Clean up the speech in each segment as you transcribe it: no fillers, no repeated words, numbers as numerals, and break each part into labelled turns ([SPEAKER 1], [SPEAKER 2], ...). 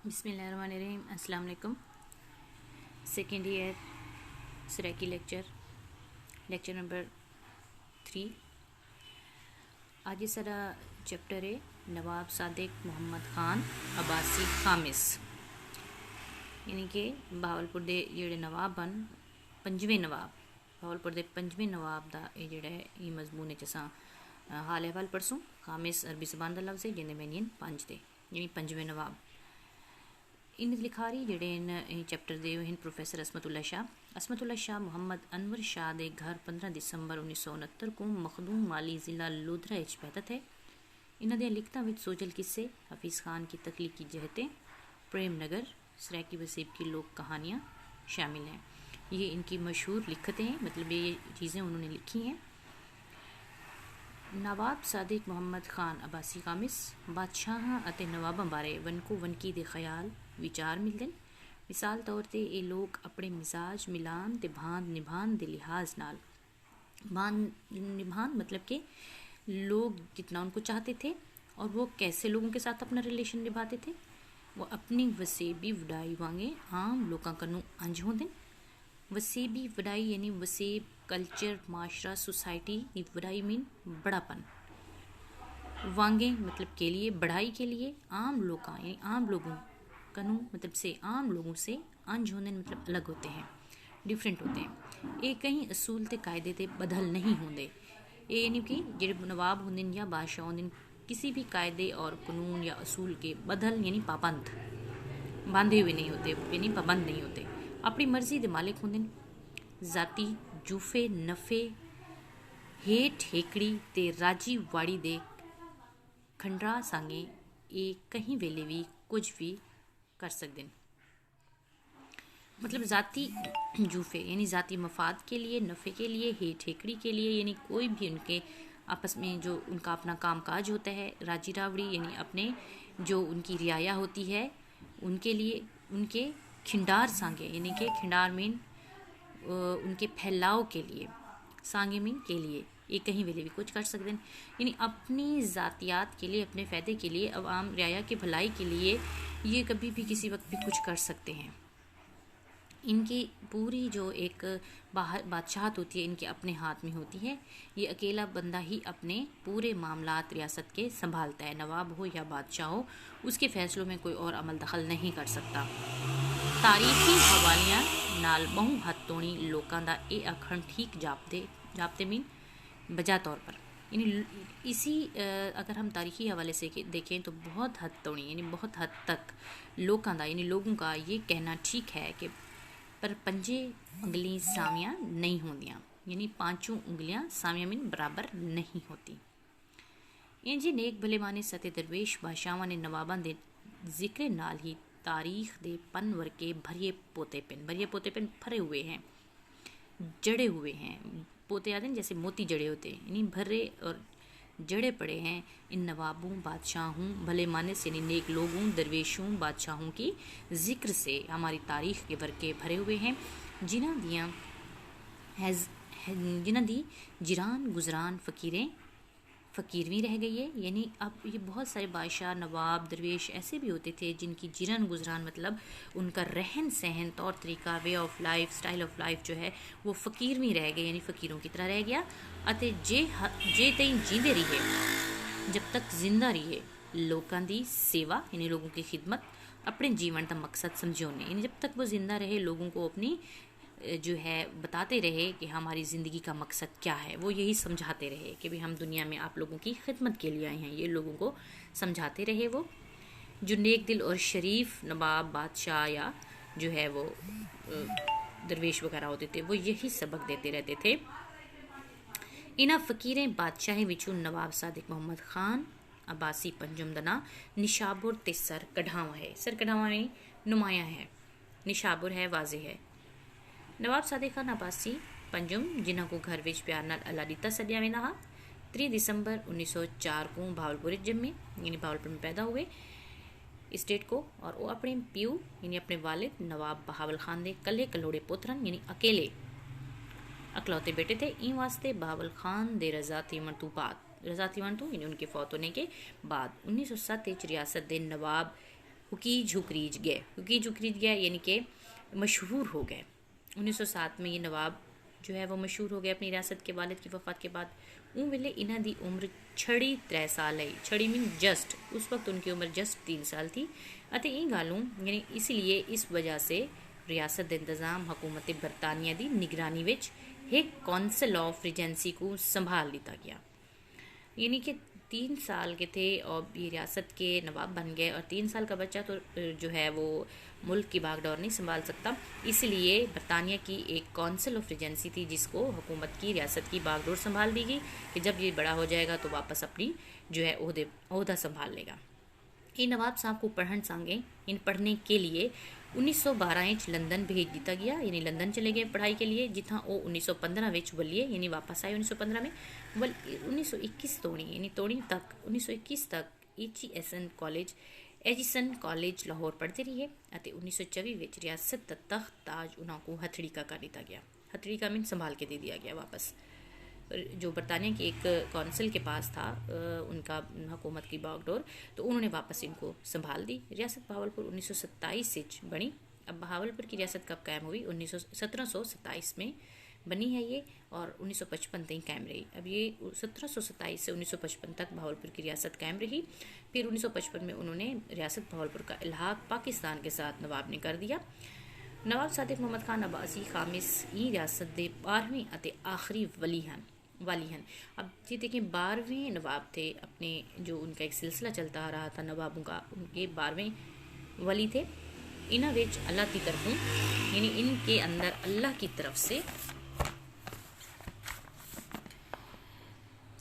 [SPEAKER 1] बिस्मिल्लाहिर्रहमानिर्रहीम। अस्सलाम वालेकुम। सेकेंड ईयर सराकी लेक्चर नंबर 3। आज ये सारा चैप्टर है नवाब सादिक मुहम्मद खान अब्बासी खामिस, यानी कि बहावलपुर दे जेह्ड़े नवाब बन पंजवें नवाब बहावलपुर दे पंजवें नवाब दा ये जेह्ड़ा है ये मजमून च असां हाल अहवाल परसूं। खामिस अरबी जबान दा लफ्ज़ है जिंदे मैनियन पंज दे यानी पंजवें नवाब। इन लिखारी जेह्ड़े इन चैप्टर दे हिन प्रोफेसर असमतुल्ला शाह मोहम्मद अनवर शाह दे घर 15 दिसंबर 1969 को मखदूम माली ज़िला लोधरा पैदा थे। इन्हां दे लिखतां विच सोजल किस्से, हफीज़ खान की तख्लीकी जहतें, प्रेम नगर, सराकी वसीब की लोक कहानियाँ शामिल हैं। ये इनकी मशहूर लिखतें हैं, मतलब ये चीज़ें उन्होंने लिखी हैं। नवाब सादिक मुहम्मद खान अब्बासी खामिस बादशाहां अते नवाबां बारे वनको वनकी दे ख्याल विचार मिलते हैं। मिसाल तौर पर ये लोग अपने मिजाज मिलान ते भान निभान के लिहाज नाल भान निभान मतलब कि लोग जितना उनको चाहते थे और वो कैसे लोगों के साथ अपना रिलेशन निभाते थे, वो अपनी वसेबी वडाई वांगे आम लोगों कनू अंज होंदे। वसेबी वडाई यानी वसेब कल्चर माशरा सोसाइटी की वडाई मीन बड़ापन, वांगे मतलब के लिए बढ़ाई के लिए, आम लोग यानी आम लोगों कनू मतलब से आम लोगों से अंज होने मतलब अलग होते हैं, डिफरेंट होते हैं। ये कहीं असूल ते कायदे ते बदल नहीं होंगे। ये यानी कि जेह्ड़े नवाब होंगे या बादशाह होंगे किसी भी कायदे और कानून या असूल के बदल यानी पाबंद बांधे हुए नहीं होते, यानी पाबंद नहीं होते। अपनी मर्जी के मालिक होंगे। जाती जूफे नफे हेठ हेकड़ी ते राजी वाड़ी दे खंडरा सांगे ये कहीं वेले भी कुछ भी कर सकते हैं। मतलब ज़ाती जूफे यानी ज़ाती मफाद के लिए, नफ़े के लिए, हेकड़ी के लिए, यानी कोई भी उनके आपस में जो उनका अपना कामकाज होता है, राजी रावड़ी यानी अपने जो उनकी रियाया होती है उनके लिए, उनके खिंडार सांगे यानी कि खिंडार मीन उनके फैलाव के लिए, सांगे मीन के लिए, ये कहीं वेले भी कुछ कर सकते हैं। यानी अपनी ज़ातियात के लिए, अपने फ़ायदे के लिए, अवाम रियाया की भलाई के लिए ये कभी भी किसी वक्त भी कुछ कर सकते हैं। इनकी पूरी जो एक बादशाहत होती है इनके अपने हाथ में होती है। ये अकेला बंदा ही अपने पूरे मामलात रियासत के संभालता है, नवाब हो या बादशाह हो, उसके फैसलों में कोई और अमल दखल नहीं कर सकता। तारीखी हवालियां नाल बहु हथ तोणी लोकां दा ये आखण ठीक जापते मीन बजा तौर पर, यानी इसी अगर हम तारीखी हवाले से देखें तो बहुत हद तोणी यानी बहुत हद तक लोकां दा यानी लोगों का ये कहना ठीक है कि पर पंजे उंगली सामियां नहीं होंदियां, यानी पांचों उंगलियां सामियां मीन बराबर नहीं होती। इंज नेक भले माने सते दरवेश बादशाहां ने नवाबां दे जिक्र नाल ही तारीख दे पन वर्के भरिए पोते पेन भरे हुए हैं, जड़े हुए हैं। पोते आते हैं जैसे मोती जड़े होते हैं, यानी भरे और जड़े पड़े हैं इन नवाबों बादशाहों भले माने से यानी नेक लोगों दरवेशों बादशाहों की जिक्र से हमारी तारीख के वर्के भरे हुए हैं, जिन्हां दी जिरान गुजरान फ़कीर भी रह गई है। यानी अब ये बहुत सारे बादशाह नवाब दरवेश ऐसे भी होते थे जिनकी जिरन गुजरान मतलब उनका रहन सहन तौर तरीका way of life style of life जो है वो फ़कीर भी रह गए, यानी फ़कीरों की तरह रह गया। अते जे तई जींदे रहिए जब तक जिंदा रहिए लोगों की सेवा यानी लोगों की खिदमत अपने जीवन का मकसद समझोने, यानी जब तक वो जिंदा रहे लोगों को अपनी जो है बताते रहे कि हमारी ज़िंदगी का मकसद क्या है, वो यही समझाते रहे कि भाई हम दुनिया में आप लोगों की खिदमत के लिए आए हैं, ये लोगों को समझाते रहे। वो जो नेक दिल और शरीफ नवाब बादशाह या जो है वो दरवेश वगैरह होते थे वो यही सबक देते रहते थे। इन्हां फ़कीरें बादशाहें विचों नवाब सादिक मुहम्मद खान अब्बासी पंजम दा नां निशाबुर ते सर कढ़ावा है। सर कढ़ावा में नुमाया है, निशाबुर है वाजे है। नवाब सादिक खान अब्बासी पंजुम जिन्हों को घर विच प्यार नाल अला दिता सदिया वेंदा हा 3 दिसंबर 1904 को भावलपुर जम्मे यानी भावलपुर में पैदा हुए इस डेट को, और वो अपने प्यू यानी अपने वालिद नवाब बहावल खान दे कल्ले कलोड़े पुत्रन यानी अकेले अकलौते बेटे थे। इन वास्ते बहावल खान दे रजा तीवन यानी उनके फौत होने के बाद 1907 रियासत दे नवाब हुकी झुकरीज गए। हुकी झुकरीज गए यानी कि मशहूर हो गए। 1907 में ये नवाब जो है वो मशहूर हो गए अपनी रियासत के वालिद की वफ़ात के बाद। उन वेले इन्हां दी उम्र 3.5 साल है। 6 मीन जस्ट, उस वक्त उनकी उम्र जस्ट 3 साल थी। अते ई गालों यानी इसलिए इस वजह से रियासत दे इंतज़ाम हुकूमत बरतानिया दी निगरानी विच एक कौंसल ऑफ रिजेंसी को संभाल लिया गया। यानी कि 3 साल के थे और ये रियासत के नवाब बन गए, और 3 साल का बच्चा तो जो है वो मुल्क की बागडोर नहीं संभाल सकता, इसलिए बरतानिया की एक कौंसिल ऑफ रिजेंसी थी जिसको हुकूमत की रियासत की बागडोर संभाल दी गई कि जब ये बड़ा हो जाएगा तो वापस अपनी जो है ओहदा संभाल लेगा। इन नवाब साहब को पढ़न सांगे इन पढ़ने के लिए 1912 लंदन भेज दिया गया, यानी लंदन चले गए पढ़ाई के लिए, जिथा वो 1915 वलिए यानी वापस आए 1915 में। 1921 तोड़ी यानी तोड़ी तक 1921 तक एजिसन कॉलेज लाहौर पढ़ते रहिए। 1924 रियासत का तख्त ताज उन्होंने हथड़ी का कर दिया गया। हथड़ी का मीन संभाल के दे दिया गया वापस। जो बरतानिया की एक कौंसिल के पास था उनका हुकूमत की बागडोर, तो उन्होंने वापस इनको संभाल दी। रियासत बहावलपुर 1927 से बनी। अब बहावलपुर की रियासत कब कायम हुई? 1727 में बनी है ये, और 1955 तक कायम रही। अब ये 1727 से 1955 तक बहावलपुर की रियासत कायम रही। फिर 1955 में उन्होंने रियासत बहावलपुर का इल्हाक पाकिस्तान के साथ नवाब ने कर दिया। नवाब सादिक मुहम्मद खान अब्बासी खामिस ई रियासत के 12वें अते आखिरी वाली हैं। अब ये देखें 12वें नवाब थे अपने, जो उनका एक सिलसिला चलता आ रहा था नवाबों का, उनके 12वें वली थे। इन्हां विच अल्लाह की तरफों यानी इनके अंदर अल्लाह की तरफ से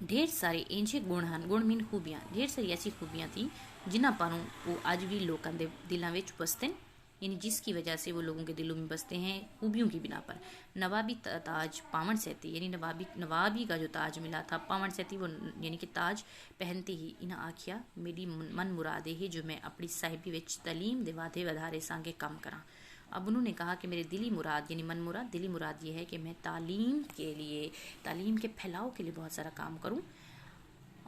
[SPEAKER 1] ढेर सारे इंजे गुण हैं। गुण मीन खूबियाँ, ढेर सारी ऐसी खूबियाँ थी जिन्हां पर वो अज भी लोगों के दिलों में बसते हैं, यानी जिसकी वजह से वो लोगों के दिलों में बसते हैं खूबियों की बिना पर। नवाबी ताज पावन सहती, यानी नवाबी का जो ताज मिला था पावन सहती, वो यानी कि ताज पहनते ही इन्हें आखिया मेरी मन मुरादे है जो मैं अपनी साहिबी विच तलीम दे वादे वधारे सांगे काम करा। अब उन्होंने कहा कि मेरे दिली मुराद यानी मन मुराद, दिली मुराद ये है कि मैं तालीम के फैलाव के लिए बहुत सारा काम करूँ।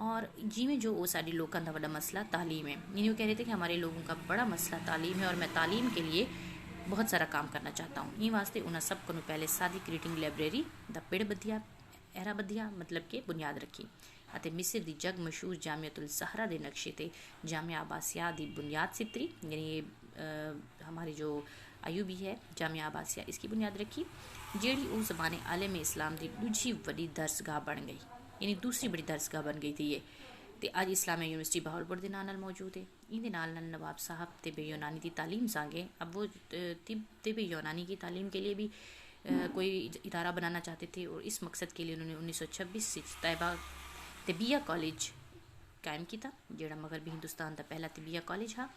[SPEAKER 1] और जिमें जो वो सारे लोगों का बड़ा मसला तालीम है, यानी वो कह रहे थे कि हमारे लोगों का बड़ा मसला तालीम है और मैं तालीम के लिए बहुत सारा काम करना चाहता हूँ। ये वास्ते उन्हें सब को पहले सादिक रीडिंग लाइब्रेरी द पेड़ बधिया एरा बधिया मतलब के बुनियाद रखी, ਅਤੇ मिस्र की जग मशहूर जामियातुल सहरा के नक्शे ते जामिया आबासिया की बुनियाद सितरी, यानी ये हमारी जो आयूबी है जामिया आबासिया इसकी बुनियाद रखी, जेड़ी उस ज़माने आलम इस्लाम की दूजी बड़ी दरसगाह बन गई, यानी दूसरी बड़ी दरसगाह बन गई थी ये। तो अज इस्लामिया यूनिवर्सिटी बहावलपुर के नाल मौजूद है। इहदे नाल नवाब साहब तिब यूनानी की तालीम सांगे। अब वो तिब यूनानी की तालीम के लिए भी कोई इदारा बनाना चाहते थे, और इस मकसद के लिए उन्होंने 1926 तिबिया कॉलेज कायम किया, जोड़ा मगरबी हिंदुस्तान का पहला तिबिया कॉलेज हा।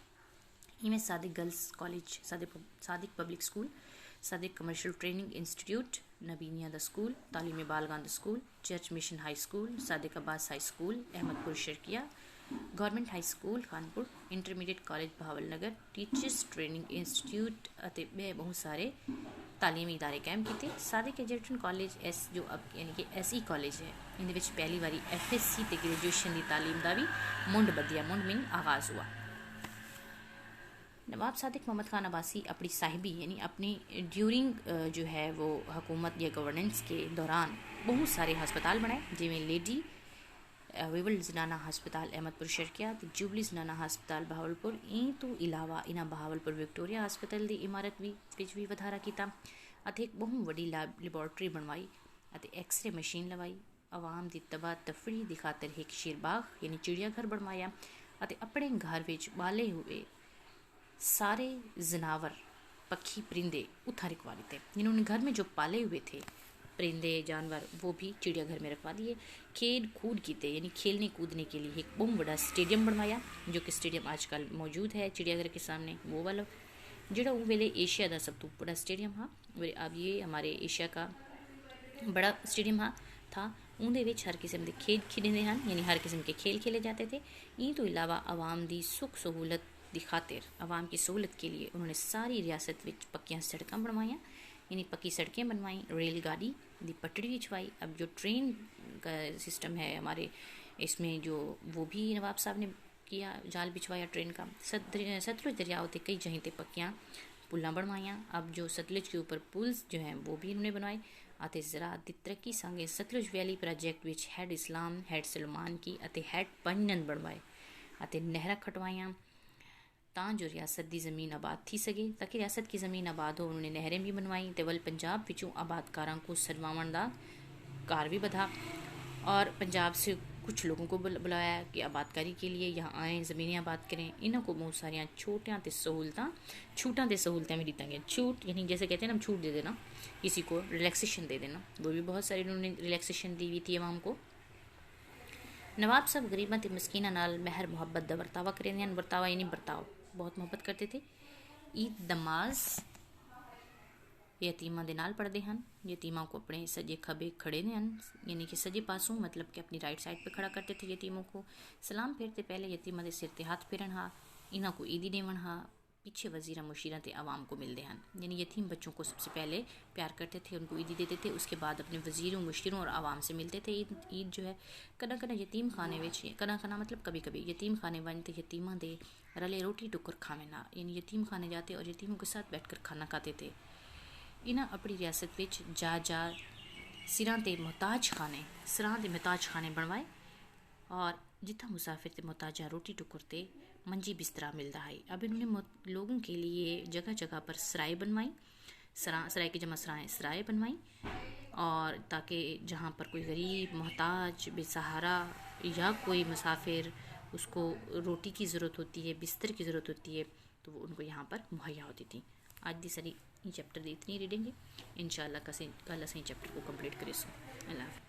[SPEAKER 1] इवें Sadiq girls college, Sadiq public school, Sadiq commercial training institute, नबीनिया द स्कूल, तालीम बालगान द school, church mission high school, Sadiq Abbas high school, Ahmadpur Sharqia, government high school Kanpur, intermediate college Bahawalnagar, teachers training institute अते बहुत सारे तालीमी इदारे कायम किए। सादिक एजुकेशन कॉलेज जो अब यानी कि SE कॉलेज है, इन पहली बारी FSC ते ग्रेजुएशन की तालीम का भी मुंड बदिया, मुंड मीन आगाज़ हुआ। नवाब सादिक मोहम्मद खान अब्बासी अपनी साहिबी यानी अपनी ड्यूरिंग जो है वो हुकूमत या गवर्नेंस के दौरान बहुत सारे हस्पताल बनाए, जिमें लेडी विवल जनाना हस्पताल अहमदपुर शर्किया, जुबली जनाना हस्पताल बहावलपुर। ई तो इलावा इन्हें बहावलपुर विक्टोरिया हस्पताल की इमारत भी वधारा किया, एक बहुत वड्डी लैबोरेटरी बनवाई, एक्सरे मशीन लवाई, आवाम की तबाह तफरी की खातर एक शेरबाग यानी चिड़ियाघर बनवाया, अपने घर में बाले हुए सारे जनावर पक्षी परिंदे उठा रखवा लेते, जिन्होंने घर में जो पाले हुए थे परिंदे जानवर वो भी चिड़ियाघर में रखवा दिए। खेल कूद कीते यानी खेलने कूदने के लिए एक बहुत बड़ा स्टेडियम बनवाया, जो कि स्टेडियम आजकल मौजूद है चिड़ियाघर के सामने, वो वाला जोड़ा वो वेले एशिया का सब तो बड़ा स्टेडियम हाँ। अब ये हमारे एशिया का बड़ा स्टेडियम हाँ था। उनके हर किस्म के खेल खेलते हैं, यानी हर किस्म के खेल खेले जाते थे। इन तो इलावा आवाम की सुख सहूलत की खातिर आवाम की सहूलत के लिए उन्होंने सारी रियासत में पक्कियां सड़कें बनवाइयाँ, यानी पक्की सड़कें बनवाई, रेलगाड़ी की पटड़ी बिछवाई। अब जो ट्रेन का सिस्टम है हमारे इसमें जो वो भी नवाब साहब ने किया, जाल बिछवाया ट्रेन का। सतलुज दरिया होते कई जगह ते पक्कियाँ पुल्लां बनवाइयां। अब जो सतलुज के ऊपर पुल्स जो हैं वो भी इन्होंने बनवाए। ਅਤੇ ਜ਼ਰਾਅਤ ਦੀ ਤਰੱਕੀ ਸੰਗੇ ਸਤਲੁਜ ਵੈਲੀ ਪ੍ਰੋਜੈਕਟ ਵਿੱਚ ਹੈਡ ਇਸਲਾਮ, ਹੈਡ ਸਲਮਾਨ ਕੀ ਅਤੇ ਹੈਡ ਪੰਜਨ ਬਣਵਾਏ ਅਤੇ ਨਹਿਰਾਂ ਖਟਵਾਈਆਂ ਤਾਂ ਜੋ ਰਿਆਸਤ ਦੀ ਜ਼ਮੀਨ ਆਬਾਦ ਥी सके। ताकि रियासत की ज़मीन आबाद हो, उन्होंने नहरें भी बनवाई। तो वल पंजाब विचों आबादकारों को सरवावन का कार भी बधा और पंजाब से कुछ लोगों को बुलाया कि आबादकारी के लिए यहाँ आएँ, ज़मीनें आबाद करें। इन्हों को बहुत सारिया छूटां ते सहूलतां भी दी गई। छूट यानी जैसे कहते हैं ना, हम छूट दे देना किसी को, रिलैक्सेशन दे देना, वो भी बहुत सारी उन्होंने रिलैक्सेशन दी हुई थी अवाम को। नवाब साहब गरीबों ते मस्कीना नाल महर मुहब्बत का बरतावा करेंदे हन। बरतावा यानी बरताव, बहुत मुहब्बत करते थे। ईद नमाज यतीमां दे नाल पढ़ते हैं। यतीमां को अपने सजे खबे खड़े ने हैं, यानी कि सजे पासों, मतलब कि अपनी राइट साइड पे खड़ा करते थे यतीमों को। सलाम फेरते पहले यतीमां दे सिर ते हाथ फेरन हा, इन्हां को ईदी देवन हा। पीछे वजीरा मुशीरा ते आवाम को मिलते हैं, यानी यतीम बच्चों को सबसे पहले प्यार करते थे, उनको ईदी देते थे। उसके बाद अपने वजीरों, मुशीरों और आवाम से मिलते थे। ईद जो है कदा कदा यतीम खाने में, कदा मतलब कभी कभी यतीम खाने वन तो यतीमां दे रले रोटी टुकर खावे ना, यानी यतीम खाने जाते और यतीमों के साथ बैठ कर खाना खाते थे। इन्हां अपनी रियासत विच जा सिरां ते मुहताज खाने बनवाए और जिथा मुसाफिर ते मुहताजा रोटी टुकर ते मंजी बिस्तरा मिलता है। अब इन्होंने लोगों के लिए जगह जगह पर सराय बनवाई, सराय की जमा सराय बनवाई, और ताकि जहाँ पर कोई गरीब, मोहताज, बेसहारा या कोई मुसाफिर, उसको रोटी की ज़रूरत होती है, बिस्तर की ज़रूरत होती है, तो वो उनको यहाँ पर मुहैया होती थी। आज दी सारी चैप्टर दी इतनी रीडिंग है। इंशाअल्लाह कल असें चैप्टर को कंप्लीट करें। अल्लाह।